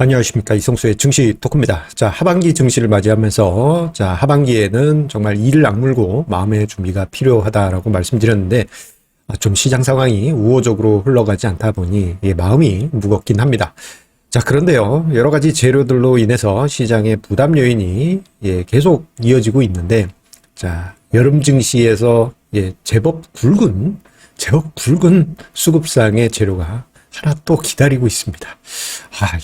안녕하십니까. 이성수의 증시 토크입니다. 자, 하반기 증시를 맞이하면서, 자, 하반기에는 정말 이를 악물고 마음의 준비가 필요하다라고 말씀드렸는데, 좀 시장 상황이 우호적으로 흘러가지 않다 보니, 마음이 무겁긴 합니다. 자, 그런데요, 여러 가지 재료들로 인해서 시장의 부담 요인이, 계속 이어지고 있는데, 자, 여름 증시에서, 제법 굵은 수급상의 재료가 하나 또 기다리고 있습니다.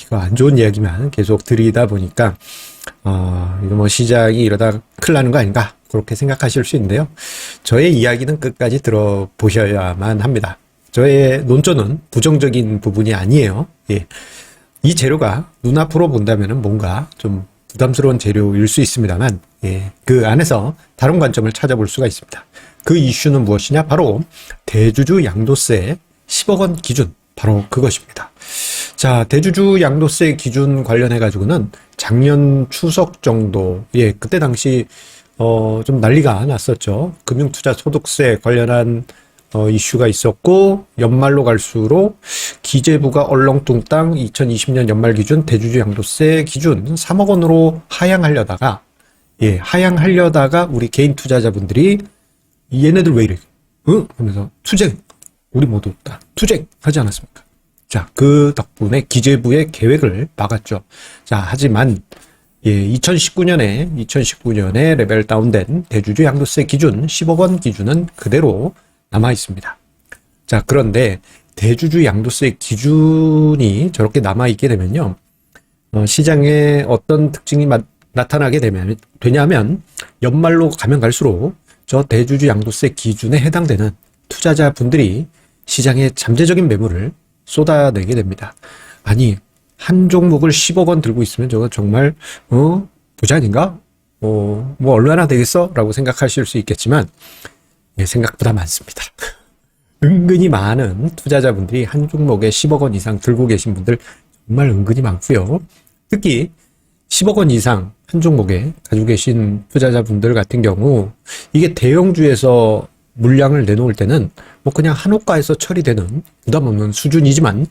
이거 안 좋은 이야기만 계속 드리다 보니까, 이거 뭐 시장이 이러다 큰일 나는 거 아닌가? 그렇게 생각하실 수 있는데요. 저의 이야기는 끝까지 들어보셔야만 합니다. 저의 논조는 부정적인 부분이 아니에요. 이 재료가 눈앞으로 본다면 뭔가 좀 부담스러운 재료일 수 있습니다만, 그 안에서 다른 관점을 찾아볼 수가 있습니다. 그 이슈는 무엇이냐? 바로 대주주 양도세 10억 원 기준. 바로 그것입니다. 자, 대주주 양도세 기준 관련해 가지고는 작년 추석 정도, 그때 당시 좀 난리가 났었죠. 금융투자소득세 관련한 이슈가 있었고, 연말로 갈수록 기재부가 얼렁뚱땅 2020년 연말 기준 대주주 양도세 기준 3억 원으로 하향하려다가 우리 개인 투자자분들이 얘네들 왜 이래? 하면서 투쟁. 우리 모두 다 투쟁하지 않았습니까? 자, 그 덕분에 기재부의 계획을 막았죠. 자, 하지만 2019년에 레벨 다운된 대주주 양도세 기준 10억 원 기준은 그대로 남아 있습니다. 자, 그런데 대주주 양도세 기준이 저렇게 남아 있게 되면요, 시장에 어떤 특징이 나타나게 되냐면 연말로 가면 갈수록 저 대주주 양도세 기준에 해당되는 투자자분들이 시장에 잠재적인 매물을 쏟아내게 됩니다. 아니, 한 종목을 10억 원 들고 있으면 저거 정말 부자 아닌가? 뭐 얼마나 되겠어? 라고 생각하실 수 있겠지만 생각보다 많습니다. 은근히 많은 투자자분들이 한 종목에 10억 원 이상 들고 계신 분들 정말 은근히 많고요. 특히 10억 원 이상 한 종목에 가지고 계신 투자자분들 같은 경우, 이게 대형주에서 물량을 내놓을 때는 뭐 그냥 한호가에서 처리되는 부담 없는 수준이지만,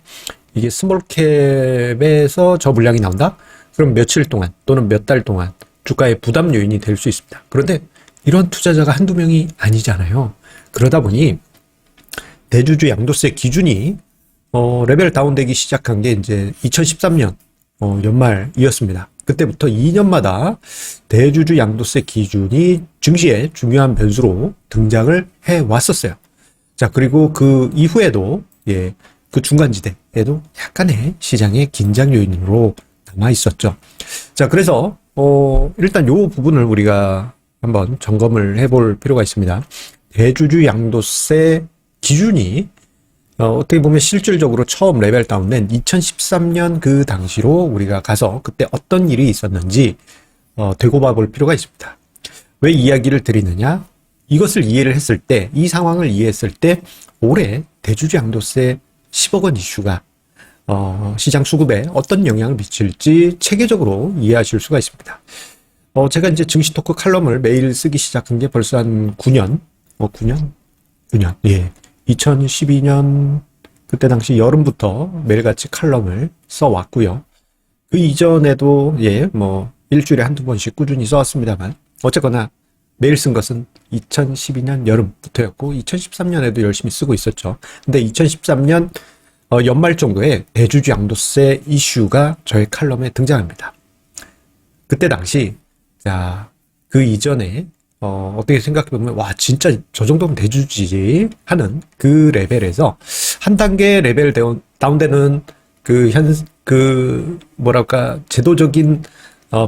이게 스몰캡에서 저 물량이 나온다? 그럼 며칠 동안 또는 몇 달 동안 주가의 부담 요인이 될 수 있습니다. 그런데 이런 투자자가 한두 명이 아니잖아요. 그러다 보니 대주주 양도세 기준이 레벨 다운되기 시작한 게 이제 2013년 연말이었습니다. 그때부터 2년마다 대주주 양도세 기준이 증시에 중요한 변수로 등장을 해 왔었어요. 자, 그리고 그 이후에도, 그 중간지대에도 약간의 시장의 긴장 요인으로 남아 있었죠. 자, 그래서, 일단 요 부분을 우리가 한번 점검을 해볼 필요가 있습니다. 대주주 양도세 기준이 어떻게 보면 실질적으로 처음 레벨 다운된 2013년 그 당시로 우리가 가서 그때 어떤 일이 있었는지 되고 봐볼 필요가 있습니다. 왜 이야기를 드리느냐? 이것을 이해를 했을 때, 이 상황을 이해했을 때 올해 대주주 양도세 10억 원 이슈가 시장 수급에 어떤 영향을 미칠지 체계적으로 이해하실 수가 있습니다. 제가 이제 증시 토크 칼럼을 매일 쓰기 시작한 게 벌써 한 9년, 2012년 그때 당시 여름부터 매일같이 칼럼을 써왔고요. 그 이전에도 뭐 일주일에 한두 번씩 꾸준히 써왔습니다만, 어쨌거나 매일 쓴 것은 2012년 여름부터였고 2013년에도 열심히 쓰고 있었죠. 근데 2013년 연말 정도에 대주주 양도세 이슈가 저의 칼럼에 등장합니다. 그때 당시, 자, 그 이전에 어떻게 생각해보면, 와, 진짜 저 정도면 대주주지 하는 그 레벨에서 한 단계 레벨 다운되는 제도적인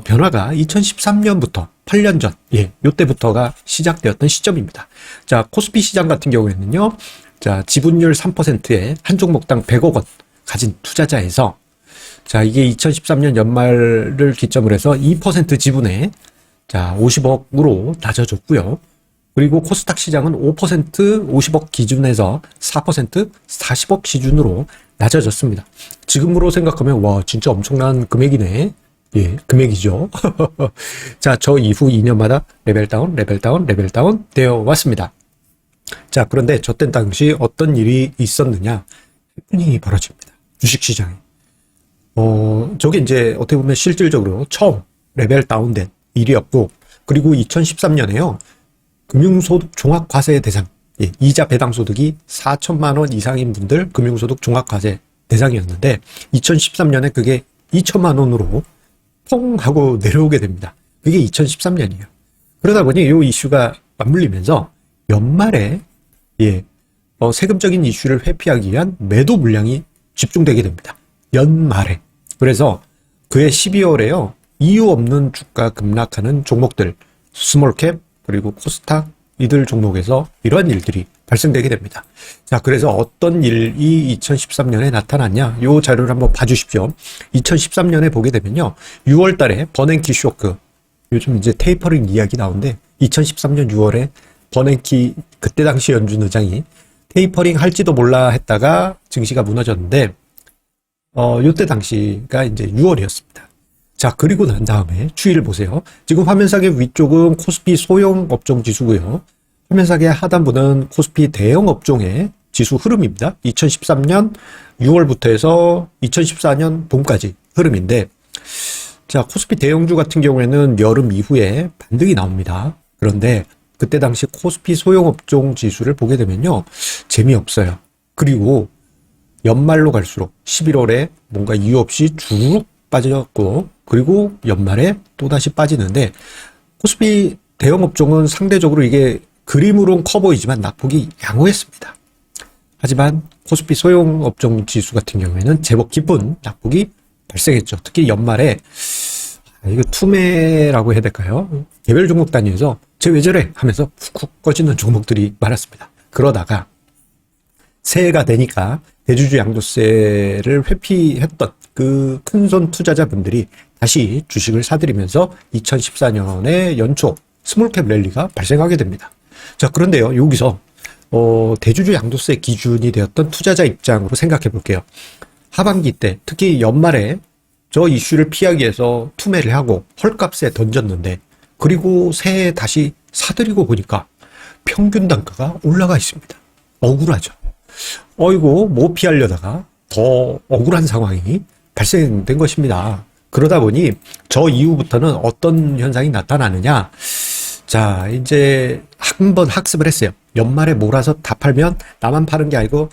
변화가 2013년부터 8년 전, 요때부터가 시작되었던 시점입니다. 자, 코스피 시장 같은 경우에는요, 자, 지분율 3%에 한 종목당 100억 원 가진 투자자에서, 자, 이게 2013년 연말을 기점으로 해서 2% 지분에, 자, 50억으로 낮아졌고요. 그리고 코스닥 시장은 5% 50억 기준에서 4% 40억 기준으로 낮아졌습니다. 지금으로 생각하면, 와, 진짜 엄청난 금액이네. 금액이죠. 자, 저 이후 2년마다 레벨 다운 되어 왔습니다. 자, 그런데 저때 당시 어떤 일이 있었느냐? 해프닝이 벌어집니다. 주식시장에. 저게 이제 어떻게 보면 실질적으로 처음 레벨 다운된 일이었고, 그리고 2013년에요. 금융소득 종합과세 대상, 예, 이자 배당 소득이 4천만 원 이상인 분들 금융소득 종합과세 대상이었는데 2013년에 그게 2천만 원으로 퐁 하고 내려오게 됩니다. 그게 2013년이에요. 그러다 보니 이 이슈가 맞물리면서 연말에 예, 세금적인 이슈를 회피하기 위한 매도 물량이 집중되게 됩니다. 연말에. 그래서 그해 12월에요. 이유 없는 주가 급락하는 종목들, 스몰캡 그리고 코스닥 이들 종목에서 이러한 일들이 발생되게 됩니다. 자, 그래서 어떤 일이 2013년에 나타났냐? 이 자료를 한번 봐주십시오. 2013년에 보게 되면요. 6월 달에 버냉키 쇼크, 요즘 이제 테이퍼링 이야기 나오는데 2013년 6월에 버냉키 그때 당시 연준 의장이 테이퍼링 할지도 몰라 했다가 증시가 무너졌는데 요때 당시가 이제 6월이었습니다. 자, 그리고 난 다음에 추이를 보세요. 지금 화면상의 위쪽은 코스피 소형 업종 지수고요. 화면상의 하단부는 코스피 대형 업종의 지수 흐름입니다. 2013년 6월부터 해서 2014년 봄까지 흐름인데, 자, 코스피 대형주 같은 경우에는 여름 이후에 반등이 나옵니다. 그런데 그때 당시 코스피 소형 업종 지수를 보게 되면요. 재미없어요. 그리고 연말로 갈수록 11월에 뭔가 이유 없이 쭉 빠졌고, 그리고 연말에 또다시 빠지는데, 코스피 대형 업종은 상대적으로 이게 그림으로는 커 보이지만 낙폭이 양호했습니다. 하지만 코스피 소형 업종 지수 같은 경우에는 제법 깊은 낙폭이 발생했죠. 특히 연말에 이거 투매라고 해야 될까요? 개별 종목 단위에서 쟤 왜 저래 하면서 푹푹 꺼지는 종목들이 많았습니다. 그러다가 새해가 되니까 대주주 양도세를 회피했던 그 큰손 투자자분들이 다시 주식을 사들이면서 2014년에 연초 스몰캡 랠리가 발생하게 됩니다. 자, 그런데요, 여기서 대주주 양도세 기준이 되었던 투자자 입장으로 생각해 볼게요. 하반기 때, 특히 연말에 저 이슈를 피하기 위해서 투매를 하고 헐값에 던졌는데, 그리고 새해에 다시 사들이고 보니까 평균 단가가 올라가 있습니다. 억울하죠. 이거 뭐 피하려다가 더 억울한 상황이 발생된 것입니다. 그러다 보니 저 이후부터는 어떤 현상이 나타나느냐. 자, 이제 한번 학습을 했어요. 연말에 몰아서 다 팔면 나만 파는 게 아니고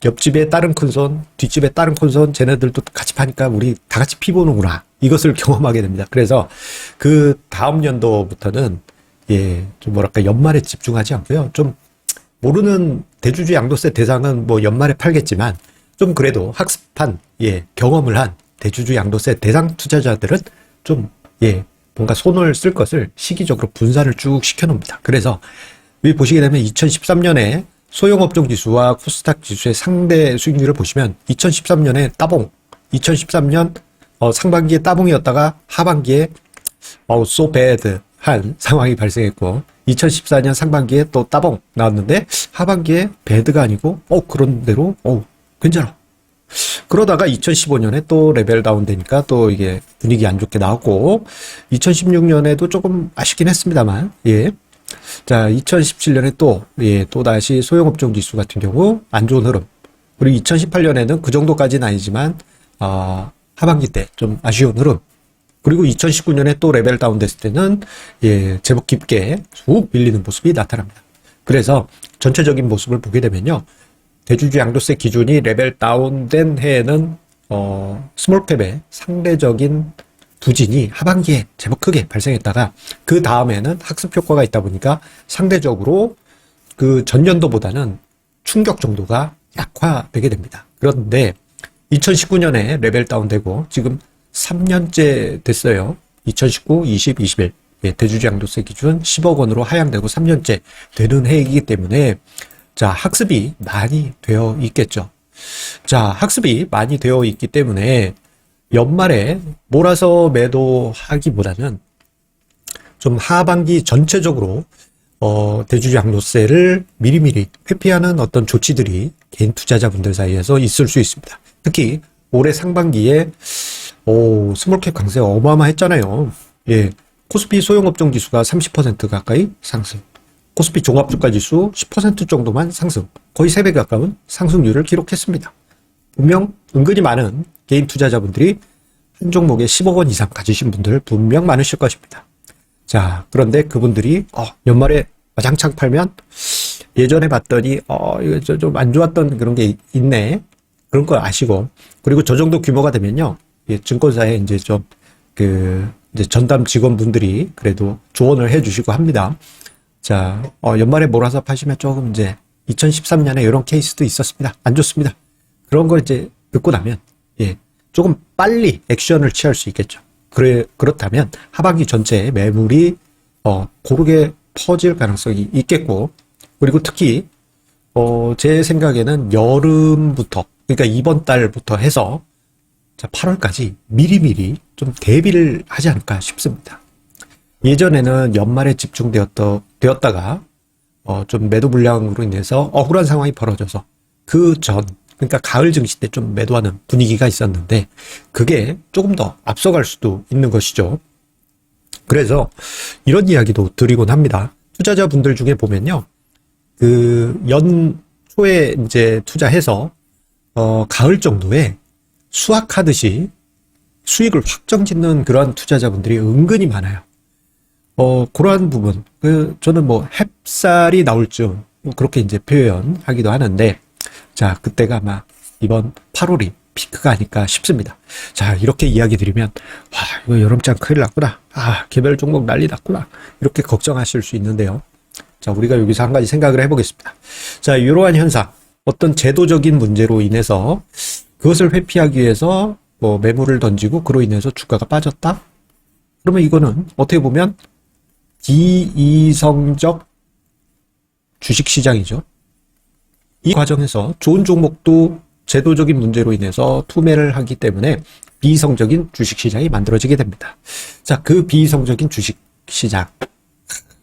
옆집에 다른 큰손, 뒷집에 다른 큰손, 쟤네들도 같이 파니까 우리 다 같이 피보는구나. 이것을 경험하게 됩니다. 그래서 그 다음 연도부터는 좀 뭐랄까 연말에 집중하지 않고요. 좀 모르는 대주주 양도세 대상은 뭐 연말에 팔겠지만 좀 그래도 학습한 경험을 한 대주주 양도세 대상 투자자들은 좀 뭔가 손을 쓸 것을 시기적으로 분산을 쭉 시켜놓습니다. 그래서 여기 보시게 되면 2013년에 소형업종 지수와 코스닥 지수의 상대 수익률을 보시면 2013년에 따봉, 2013년 상반기에 따봉이었다가 하반기에 so bad 한 상황이 발생했고 2014년 상반기에 또 따봉 나왔는데 하반기에 배드가 아니고 그런 대로 괜찮아. 그러다가 2015년에 또 레벨 다운 되니까 또 이게 분위기 안 좋게 나왔고 2016년에도 조금 아쉽긴 했습니다만 자, 2017년에 또 다시 소형업종 지수 같은 경우 안 좋은 흐름. 그리고 2018년에는 그 정도까지는 아니지만 하반기 때 좀 아쉬운 흐름. 그리고 2019년에 또 레벨 다운 됐을 때는 제법 깊게 쑥 밀리는 모습이 나타납니다. 그래서 전체적인 모습을 보게 되면요. 대주주 양도세 기준이 레벨 다운된 해에는 스몰캡의 상대적인 부진이 하반기에 제법 크게 발생했다가 그 다음에는 학습 효과가 있다 보니까 상대적으로 그 전년도보다는 충격 정도가 약화되게 됩니다. 그런데 2019년에 레벨 다운되고 지금 3년째 됐어요. 2019, 20, 21. 대주주 양도세 기준 10억 원으로 하향되고 3년째 되는 해이기 때문에 자, 학습이 많이 되어 있겠죠. 자, 학습이 많이 되어 있기 때문에 연말에 몰아서 매도하기보다는 좀 하반기 전체적으로 대주주 양도세를 미리미리 회피하는 어떤 조치들이 개인 투자자분들 사이에서 있을 수 있습니다. 특히 올해 상반기에 스몰캡 강세가 어마어마했잖아요. 코스피 소형업종 지수가 30% 가까이 상승. 코스피 종합주가 지수 10% 정도만 상승. 거의 3배 가까운 상승률을 기록했습니다. 분명 은근히 많은 개인 투자자분들이 한 종목에 10억 원 이상 가지신 분들 분명 많으실 것입니다. 자, 그런데 그분들이 연말에 와장창 팔면 예전에 봤더니 이거 좀 안 좋았던 그런 게 있네. 그런 거 아시고, 그리고 저 정도 규모가 되면요, 증권사에 이제 좀 이제 전담 직원분들이 그래도 조언을 해주시고 합니다. 자, 연말에 몰아서 파시면 조금 이제 2013년에 이런 케이스도 있었습니다. 안 좋습니다. 그런 거 이제 듣고 나면 조금 빨리 액션을 취할 수 있겠죠. 그렇다면 하반기 전체에 매물이 고르게 퍼질 가능성이 있겠고, 그리고 특히 제 생각에는 여름부터, 그러니까 이번 달부터 해서 8월까지 미리미리 좀 대비를 하지 않을까 싶습니다. 예전에는 연말에 집중되었다가 좀 매도 물량으로 인해서 억울한 상황이 벌어져서 그러니까 가을 증시 때 좀 매도하는 분위기가 있었는데 그게 조금 더 앞서갈 수도 있는 것이죠. 그래서 이런 이야기도 드리곤 합니다. 투자자분들 중에 보면요, 연초에 이제 투자해서 가을 정도에 수확하듯이 수익을 확정 짓는 그러한 투자자분들이 은근히 많아요. 그러한 부분, 저는 뭐 햅쌀이 나올 쯤 그렇게 이제 표현하기도 하는데, 자, 그때가 아마 이번 8월이 피크가 아닐까 싶습니다. 자, 이렇게 이야기 드리면, 와, 이거 여름장 큰일 났구나. 개별 종목 난리 났구나. 이렇게 걱정하실 수 있는데요. 자, 우리가 여기서 한 가지 생각을 해보겠습니다. 자, 이러한 현상, 어떤 제도적인 문제로 인해서 그것을 회피하기 위해서 뭐 매물을 던지고 그로 인해서 주가가 빠졌다? 그러면 이거는 어떻게 보면 비이성적 주식시장이죠. 이 과정에서 좋은 종목도 제도적인 문제로 인해서 투매를 하기 때문에 비이성적인 주식시장이 만들어지게 됩니다. 자, 그 비이성적인 주식시장,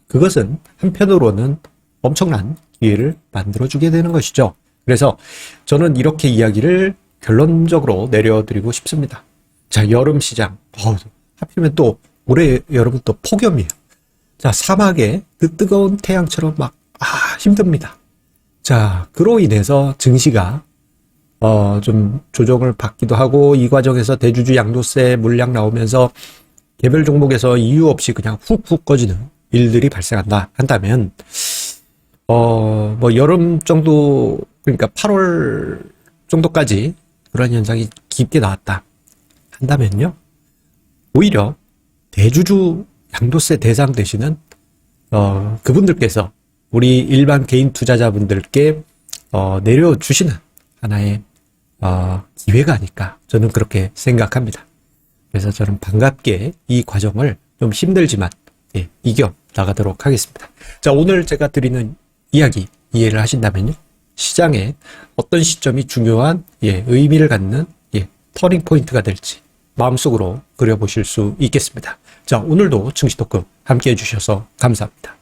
그것은 한편으로는 엄청난 기회를 만들어주게 되는 것이죠. 그래서 저는 이렇게 이야기를 결론적으로 내려드리고 싶습니다. 자, 여름 시장, 하필이면 또 올해 여름은 또 폭염이에요. 자, 사막에 그 뜨거운 태양처럼 막 힘듭니다. 자, 그로 인해서 증시가 좀 조정을 받기도 하고, 이 과정에서 대주주 양도세 물량 나오면서 개별 종목에서 이유 없이 그냥 훅훅 꺼지는 일들이 발생한다 한다면, 뭐 여름 정도, 그러니까 8월 정도까지 그런 현상이 깊게 나왔다 한다면요, 오히려 대주주 양도세 대상 되시는 그분들께서 우리 일반 개인 투자자분들께 내려주시는 하나의 기회가 아닐까, 저는 그렇게 생각합니다. 그래서 저는 반갑게 이 과정을 좀 힘들지만 이겨 나가도록 하겠습니다. 자, 오늘 제가 드리는 이야기 이해를 하신다면요, 시장에 어떤 시점이 중요한 의미를 갖는 터닝 포인트가 될지 마음속으로 그려보실 수 있겠습니다. 자, 오늘도 증시 토크 함께 해주셔서 감사합니다.